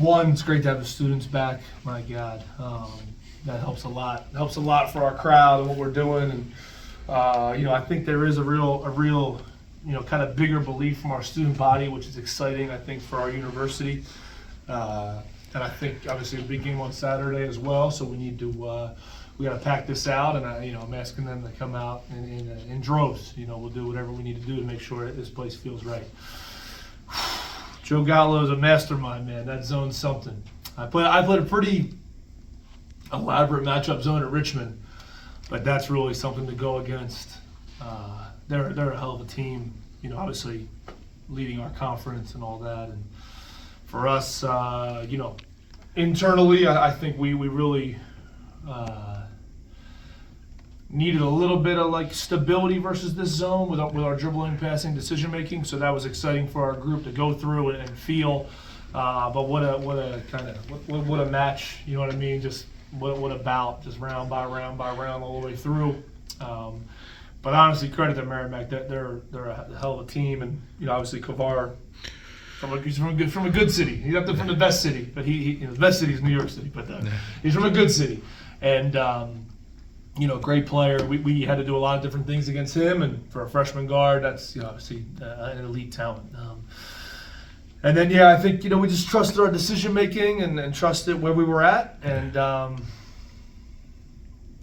One, it's great to have the students back. My God, that helps a lot. It helps a lot for our crowd and what we're doing. And I think there is a real, kind of bigger belief from our student body, which is exciting. I think for our university, and I think obviously a big game on Saturday as well. So we need to. We got to pack this out, and I'm asking them to come out in droves. We'll do whatever we need to do to make sure that this place feels right. Joe Gallo is a mastermind, man. That zone's something. I played a pretty elaborate matchup zone at Richmond, but that's really something to go against. They're a hell of a team. Obviously leading our conference and all that, and for us, internally, I think we really. Needed a little bit of stability versus this zone with our dribbling, passing, decision making. So that was exciting for our group to go through and feel. But what a match, you know what I mean? Just what a bout, just round by round by round all the way through. But honestly, credit to Merrimack. They're a hell of a team, and obviously Kavar. He's from a good city. He's up there from the best city, but the best city is New York City. But he's from a good city, and great player. We had to do a lot of different things against him, and for a freshman guard, that's obviously an elite talent. And then I think we just trusted our decision making and trusted where we were at, and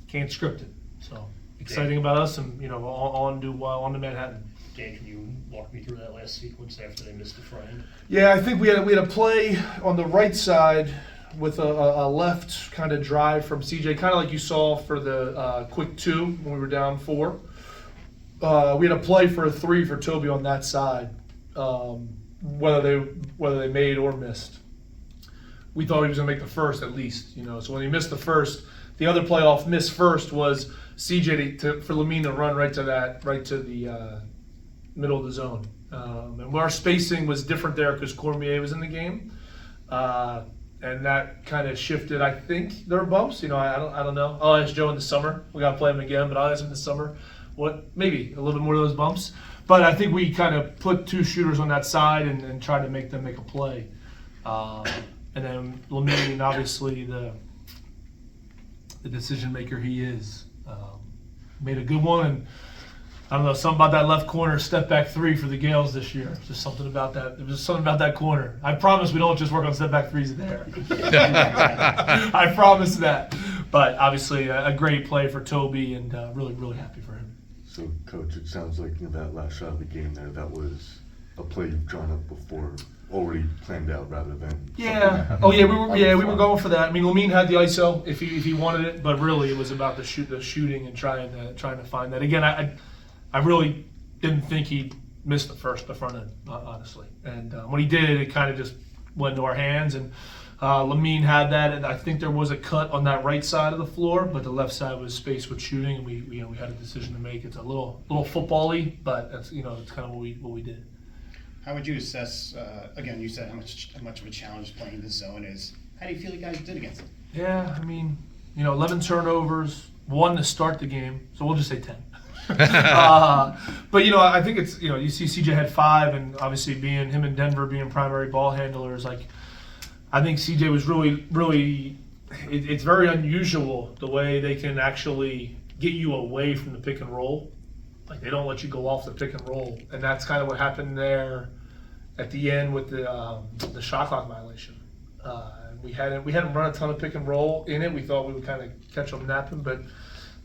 can't script it. So exciting about us, and on to Manhattan. Dan, can you walk me through that last sequence after they missed the frame? Yeah, I think we had a play on the right side with a left kind of drive from CJ, kind of like you saw for the quick 2 when we were down 4. We had a play for a 3 for Toby on that side, whether they made or missed. We thought he was going to make the first at least, So when he missed the first, the other playoff miss first was CJ for Lamine to run right to the middle of the zone. And our spacing was different there because Cormier was in the game. And that kind of shifted, I think, their bumps. I don't know. I'll ask Joe in the summer. We got to play him again, but I'll ask him in the summer. Maybe a little bit more of those bumps. But I think we kind of put 2 shooters on that side and tried to make them make a play. And then Lamine, obviously, the decision maker he is, made a good one. And I don't know, something about that left corner step back 3 for the Gaels this year. Just something about that. There was just something about that corner. I promise we don't just work on step back 3s there. I promise that. But obviously a great play for Toby, and really, really happy for him. So, Coach, it sounds like that last shot of the game there, that was a play you've drawn up before, already planned out rather than. Yeah. Oh yeah, we were going for that. I mean, Lamine had the ISO if he wanted it, but really it was about the shooting and trying to find that. Again, I really didn't think he missed the front end, honestly. And when he did, it kind of just went into our hands. And Lamine had that, and I think there was a cut on that right side of the floor, but the left side was spaced with shooting, and we had a decision to make. It's a little football-y, but that's it's kind of what we did. How would you assess? Again, you said how much of a challenge playing this zone is. How do you feel you guys did against it? Yeah, I mean, 11 turnovers, 1 to start the game, so we'll just say 10. But I think it's you see CJ had 5, and obviously being him and Denver being primary ball handlers, I think CJ was really it's very unusual the way they can actually get you away from the pick and roll. They don't let you go off the pick and roll, and that's kind of what happened there at the end with the shot clock violation. We hadn't run a ton of pick and roll in it. We thought we would kind of catch them napping, but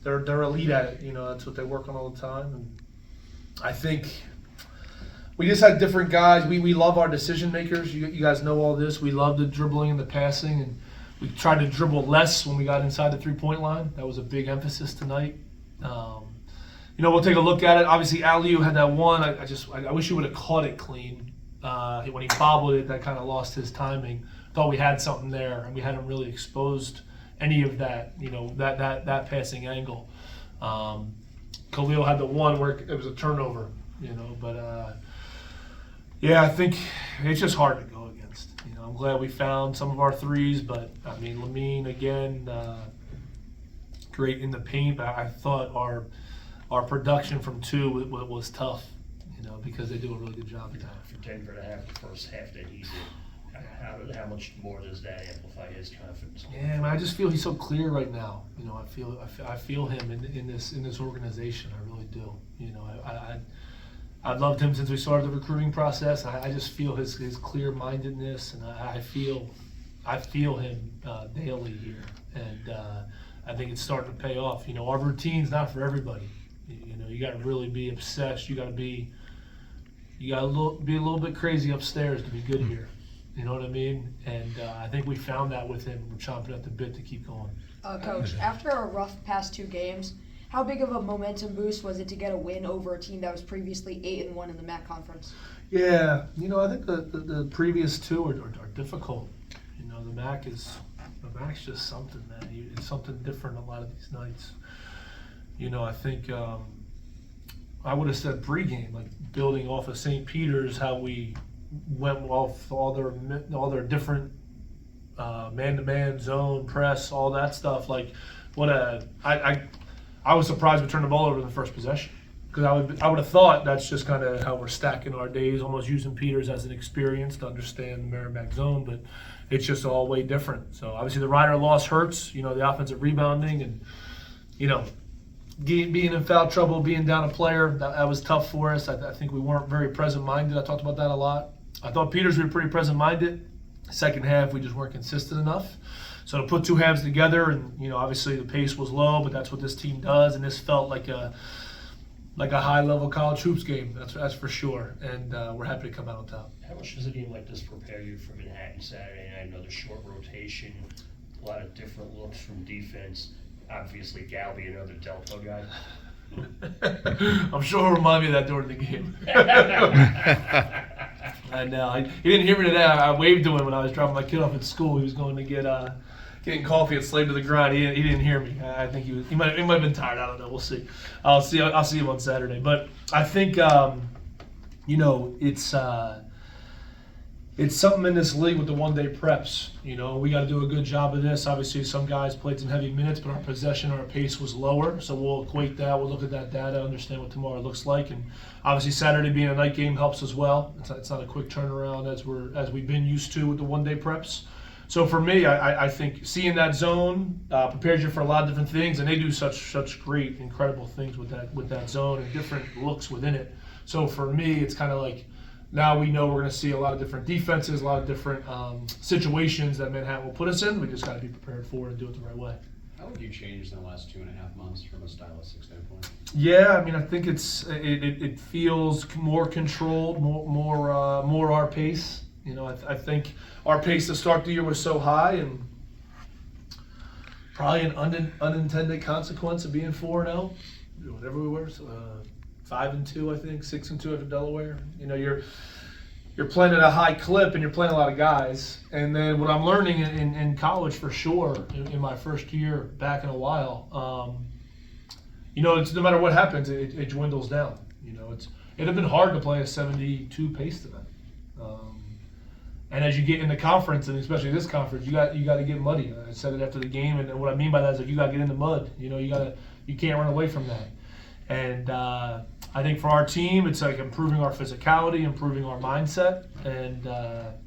they're elite at it. That's what they work on all the time. And I think we just had different guys. We love our decision makers. You guys know all this. We love the dribbling and the passing, and we tried to dribble less when we got inside the 3-point line. That was a big emphasis tonight. We'll take a look at it. Obviously, Aliu had that one. I wish he would have caught it clean. When he bobbled it, that kind of lost his timing. Thought we had something there, and we hadn't really exposed any of that, that passing angle. Khalil had the one where it was a turnover, but I think it's just hard to go against. I'm glad we found some of our 3s, but I mean, Lamine again, great in the paint. But I thought our production from 2 was tough, because they do a really good job of that. For Denver to have the first half that easy, how how much more does that amplify his confidence? Yeah, man, I just feel he's so clear right now. You know, I feel him in this organization. I really do. You know, I've loved him since we started the recruiting process. I just feel his clear-mindedness, and I feel him daily here, and I think it's starting to pay off. You know, our routine's not for everybody. You know, you got to really be obsessed. You got to be a little bit crazy upstairs to be good here. You know what I mean? And I think we found that with him. We're chomping at the bit to keep going. Coach, after a rough past 2 games, how big of a momentum boost was it to get a win over a team that was previously 8-1 in the MAC conference? Yeah, you know, I think the previous 2 are difficult. You know, the MAC's just something, man. It's something different a lot of these nights. You know, I think I would have said pregame, like building off of St. Peter's, how we went off all their different man-to-man, zone, press, all that stuff. Like, I was surprised we turned the ball over in the first possession, because I would have thought that's just kind of how we're stacking our days, almost using Peters as an experience to understand the Merrimack zone, but it's just all way different. So obviously the Ryder loss hurts, you know, the offensive rebounding, and, you know, being in foul trouble, being down a player, that was tough for us. I think we weren't very present-minded. I talked about that a lot. I thought Peters were pretty present-minded. Second half, we just weren't consistent enough. So to put 2 halves together, and, you know, obviously the pace was low, but that's what this team does, and this felt like a high-level college hoops game. That's for sure, and we're happy to come out on top. How much does a game like this prepare you for Manhattan Saturday night? Another short rotation, a lot of different looks from defense. Obviously, Galby, another Delpo guy. I'm sure he'll remind me of that during the game. I know. He didn't hear me today. I waved to him when I was dropping my kid off at school. He was going to getting coffee at Slave to the Grind. He didn't hear me. I think he might have been tired. I don't know. We'll see. I'll see him on Saturday. But I think you know, it's something in this league with the one-day preps. You know, we got to do a good job of this. Obviously, some guys played some heavy minutes, but our possession, our pace was lower. So we'll equate that. We'll look at that data, understand what tomorrow looks like, and obviously Saturday being a night game helps as well. It's not a quick turnaround as we've been used to with the one-day preps. So for me, I think seeing that zone prepares you for a lot of different things, and they do such great, incredible things with that zone and different looks within it. So for me, it's kind of like, now we know we're going to see a lot of different defenses, a lot of different situations that Manhattan will put us in. We just got to be prepared for it and do it the right way. How have you changed in the last 2.5 months from a stylistic standpoint? Yeah, I mean, I think it feels more controlled, more our pace. You know, I think our pace to start the year was so high, and probably an unintended consequence of being 4-0, whatever we were. 5-2, I think, 6-2 after Delaware. You know, you're playing at a high clip and you're playing a lot of guys. And then what I'm learning in college for sure, in my first year back in a while, you know, it's no matter what happens, it dwindles down. You know, it'd have been hard to play a 72 pace tonight. And as you get in the conference, and especially this conference, you got to get muddy. I said it after the game, and what I mean by that is like you got to get in the mud. You know, you can't run away from that. And I think for our team, it's like improving our physicality, improving our mindset, and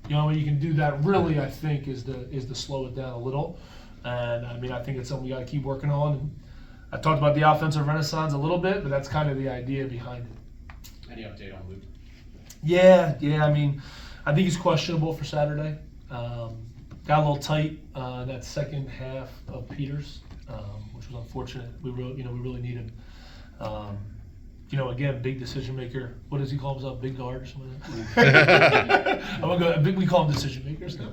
you know, when you can do that, really, I think is to slow it down a little. And I mean, I think it's something we got to keep working on. And I talked about the offensive renaissance a little bit, but that's kind of the idea behind it. Any update on Luke? Yeah. I mean, I think he's questionable for Saturday. Got a little tight that second half of Peters, which was unfortunate. We really need him. You know, again, big decision maker. What does he call himself? Big guard or something? We call him decision makers now.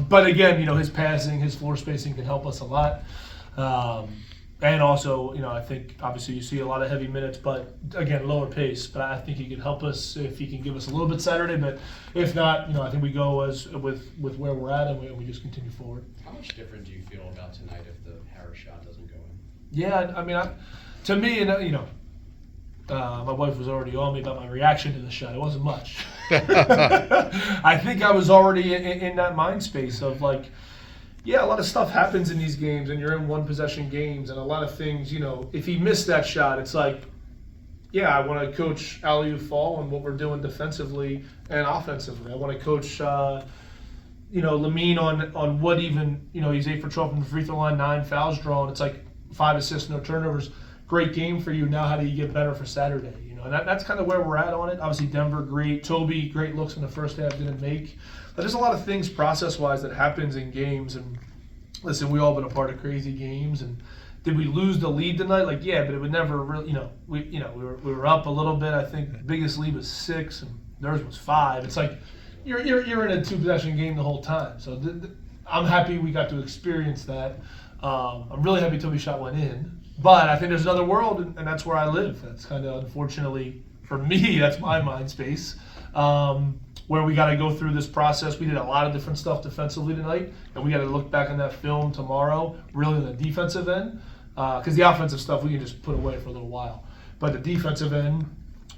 But again, you know, his passing, his floor spacing can help us a lot. And also, you know, I think obviously you see a lot of heavy minutes, but again, lower pace. But I think he can help us if he can give us a little bit Saturday. But if not, you know, I think we go with where we're at, and we just continue forward. How much different do you feel about tonight if the Harris shot doesn't go in? Yeah, I mean, to me, you know, my wife was already on me about my reaction to the shot. It wasn't much. I think I was already in that mind space of like, yeah, a lot of stuff happens in these games, and you're in one possession games, and a lot of things, you know, if he missed that shot, it's like, yeah, I want to coach Aliu Fall and what we're doing defensively and offensively. I want to coach, Lamine on what even, he's 8 for 12 from the free throw line, 9 fouls drawn. It's like 5 assists, no turnovers. Great game for you. Now, how do you get better for Saturday? And that's kind of where we're at on it. Obviously, Denver, great. Toby, great looks in the first half, didn't make. But there's a lot of things process-wise that happens in games. And listen, we all been a part of crazy games. And did we lose the lead tonight? Like, yeah, but it would never really, we were up a little bit. I think the biggest lead was 6, and theirs was 5. It's like you're in a 2-possession game the whole time. So I'm happy we got to experience that. I'm really happy Toby's shot went in. But I think there's another world, and that's where I live. That's kind of, unfortunately, for me, that's my mind space, where we got to go through this process. We did a lot of different stuff defensively tonight, and we got to look back on that film tomorrow, really on the defensive end, because the offensive stuff we can just put away for a little while. But the defensive end,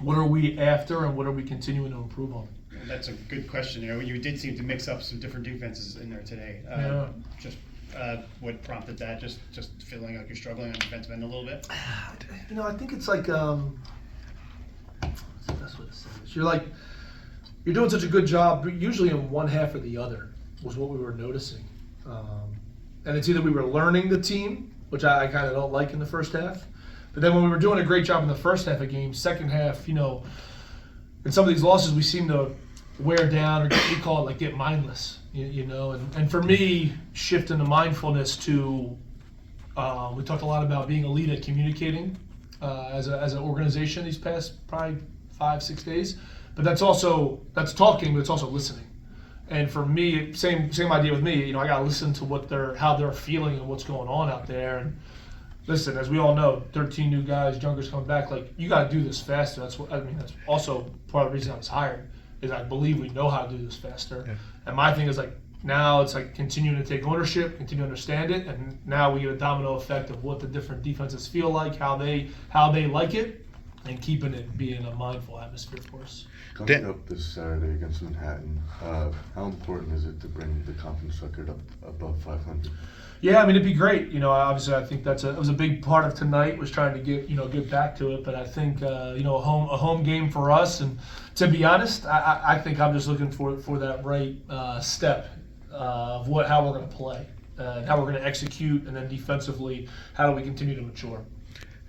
what are we after, and what are we continuing to improve on? That's a good question. You did seem to mix up some different defenses in there today. Yeah. What prompted that? Just feeling like you're struggling on the defensive end a little bit? I think it's like, what's the best way to say this? You're doing such a good job, usually in one half or the other, was what we were noticing. And it's either we were learning the team, which I kind of don't like in the first half, but then when we were doing a great job in the first half of games, second half, in some of these losses, we seem to wear down, or we call it like get mindless. And for me, shifting the mindfulness to, we talked a lot about being a lead at communicating as an organization these past probably 5-6 days, but that's talking, but it's also listening. And for me, same idea with me. I gotta listen to how they're feeling and what's going on out there. And listen, as we all know, 13 new guys, Junker's coming back. Like, you gotta do this faster. That's also part of the reason I was hired. Is I believe we know how to do this faster. Yeah. And my thing is now it's continuing to take ownership, continue to understand it, and now we get a domino effect of what the different defenses feel like, how they like it, and keeping it being a mindful atmosphere for us. Coming up this Saturday against Manhattan, how important is it to bring the conference record up above 500? Yeah, it'd be great. Obviously, I think it was a big part of tonight, was trying to get back to it. But I think a home game for us, and to be honest, I think I'm just looking for that right step of how we're going to play, and how we're going to execute, and then defensively, how do we continue to mature.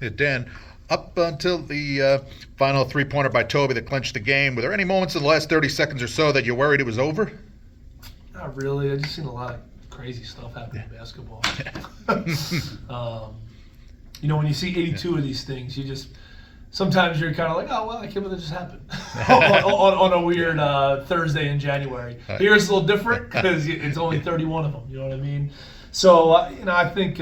Yeah, Dan, up until the final 3-pointer by Toby that clinched the game, were there any moments in the last 30 seconds or so that you worried it was over? Not really. I just seen a lot of crazy stuff happen in basketball. When you see 82 of these things, sometimes you're kind of like, oh, well, I can't believe that just happened on a weird Thursday in January. Here it's a little different because it's only 31 of them. You know what I mean? So, I think,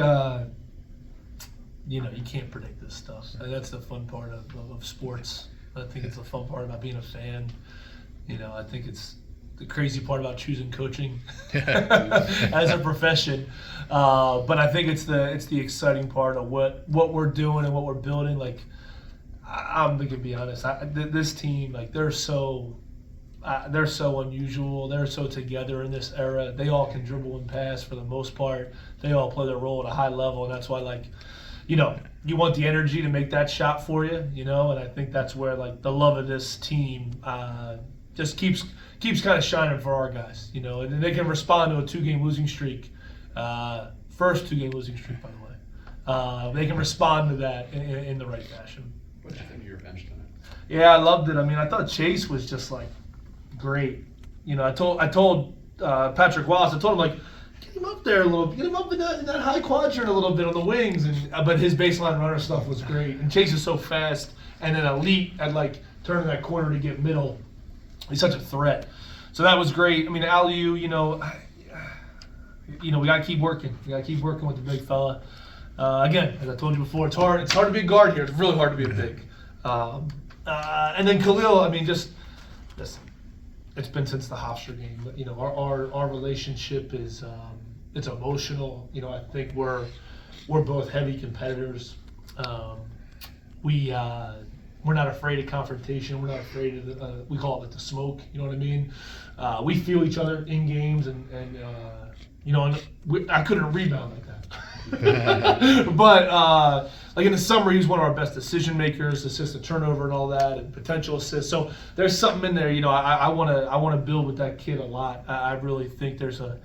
you can't predict this stuff. And that's the fun part of sports. I think it's the fun part about being a fan. I think it's the crazy part about choosing coaching as a profession. But I think it's the exciting part of what we're doing and what we're building. Like, I'm going to be honest, this team, they're so unusual. They're so together in this era. They all can dribble and pass for the most part. They all play their role at a high level, and that's why, you want the energy to make that shot for you, and I think that's where, the love of this team just keeps kind of shining for our guys, and they can respond to a 2-game losing streak, first 2-game losing streak, by the way. They can respond to that in the right fashion. What did you think of your bench tonight? Yeah, I loved it. I thought Chase was just great. I told Patrick Wallace, I told him get him up there a little, get him up in that high quadrant a little bit on the wings, but his baseline runner stuff was great. And Chase is so fast and then elite at turning that corner to get middle. He's such a threat. So that was great. Aliu, we gotta keep working. We gotta keep working with the big fella. Again, as I told you before, it's hard to be a guard here. It's really hard to be a big. And then Khalil, just listen. It's been since the Hofstra game. Our relationship is it's emotional. I think we're both heavy competitors. We're not afraid of confrontation. We're not afraid of we call it the smoke. You know what I mean? We feel each other in games, and I couldn't rebound like that. But like in the summer, he was one of our best decision makers, assistant turnover and all that, and potential assists. So there's something in there. I want to build with that kid a lot. I really think there's a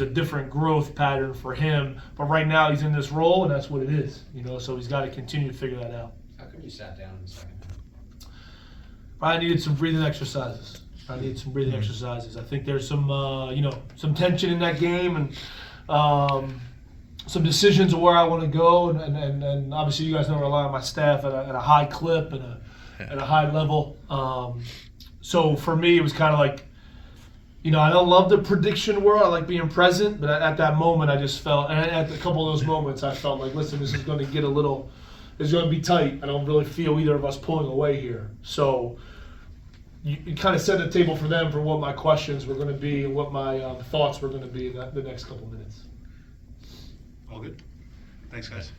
different growth pattern for him. But right now he's in this role, and that's what it is. So he's got to continue to figure that out. How come you sat down in the second half? I needed some breathing exercises. I think there's some some tension in that game, and some decisions of where I want to go, and obviously you guys know I rely on my staff at a high clip and at a high level. So for me, it was kind of like, I don't love the prediction world. I like being present, but at that moment, I just felt, and at a couple of those moments, I felt like, listen, this is going to get it's going to be tight. I don't really feel either of us pulling away here. So you kind of set the table for them for what my questions were going to be and what my thoughts were going to be in the next couple minutes. All good. Thanks, guys.